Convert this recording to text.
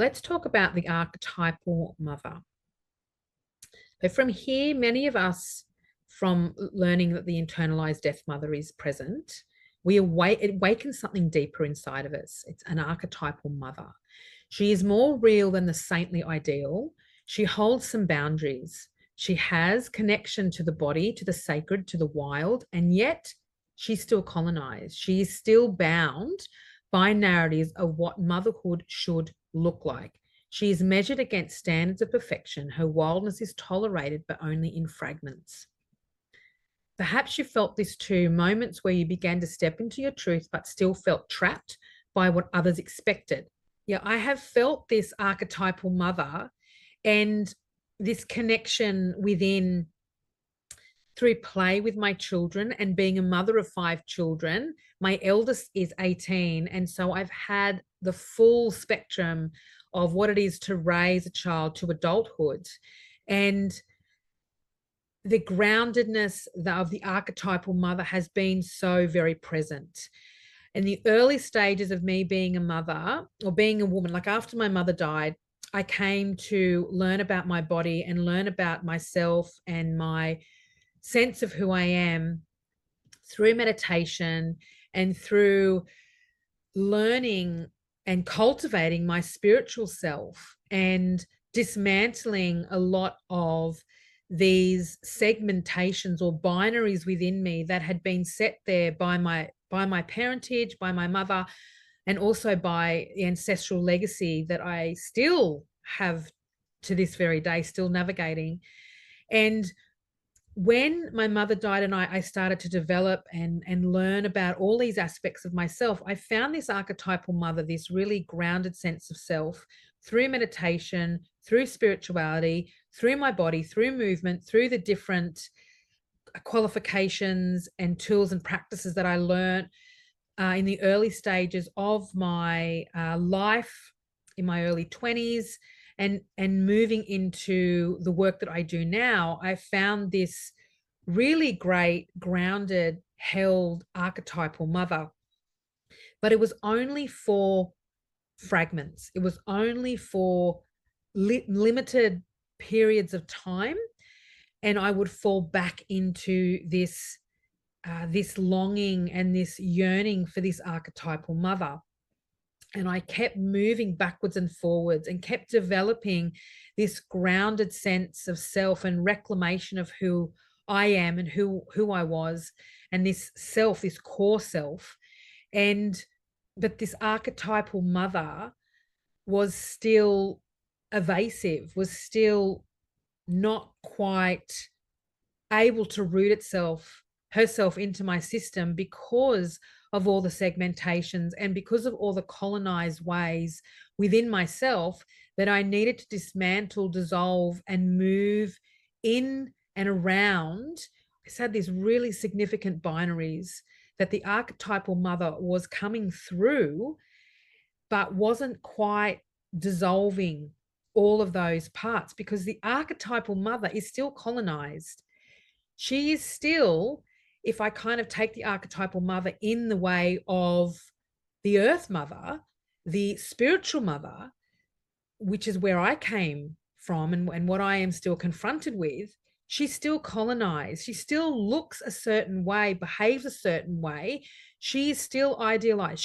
Let's talk about the archetypal mother. So, from here, many of us, from learning that the internalized death mother is present, it awakens something deeper inside of us. It's an archetypal mother. She is more real than the saintly ideal. She holds some boundaries. She has connection to the body, to the sacred, to the wild, and yet she's still colonized. She is still bound by narratives of what motherhood should look like. She is measured against standards of perfection. Her wildness is tolerated, but only in fragments. Perhaps you felt this too, moments where you began to step into your truth, but still felt trapped by what others expected. Yeah, I have felt this archetypal mother and this connection within through play with my children and being a mother of 5 children. My eldest is 18. And so I've had the full spectrum of what it is to raise a child to adulthood. And the groundedness of the archetypal mother has been so very present. In the early stages of me being a mother or being a woman, like after my mother died, I came to learn about my body and learn about myself and my sense of who I am through meditation and through learning and cultivating my spiritual self and dismantling a lot of these segmentations or binaries within me that had been set there by my parentage, by my mother, and also by the ancestral legacy that I still have to this very day, still navigating. And when my mother died and I started to develop and learn about all these aspects of myself, I found this archetypal mother, this really grounded sense of self through meditation, through spirituality, through my body, through movement, through the different qualifications and tools and practices that I learned in the early stages of my life, in my early 20s, and moving into the work that I do now. I found this really great, grounded, held archetypal mother, but it was only for fragments. It was only for limited periods of time, and I would fall back into this longing and this yearning for this archetypal mother. And I kept moving backwards and forwards and kept developing this grounded sense of self and reclamation of who I am and who I was, and this self, this core self. And but this archetypal mother was still evasive, was still not quite able to root herself into my system because of all the segmentations and because of all the colonized ways within myself that I needed to dismantle, dissolve, and move in and around. I just had these really significant binaries that the archetypal mother was coming through, but wasn't quite dissolving all of those parts because the archetypal mother is still colonized. She is still, if I kind of take the archetypal mother in the way of the earth mother, the spiritual mother, which is where I came from and what I am still confronted with, she's still colonized. She still looks a certain way, behaves a certain way. She is still idealized.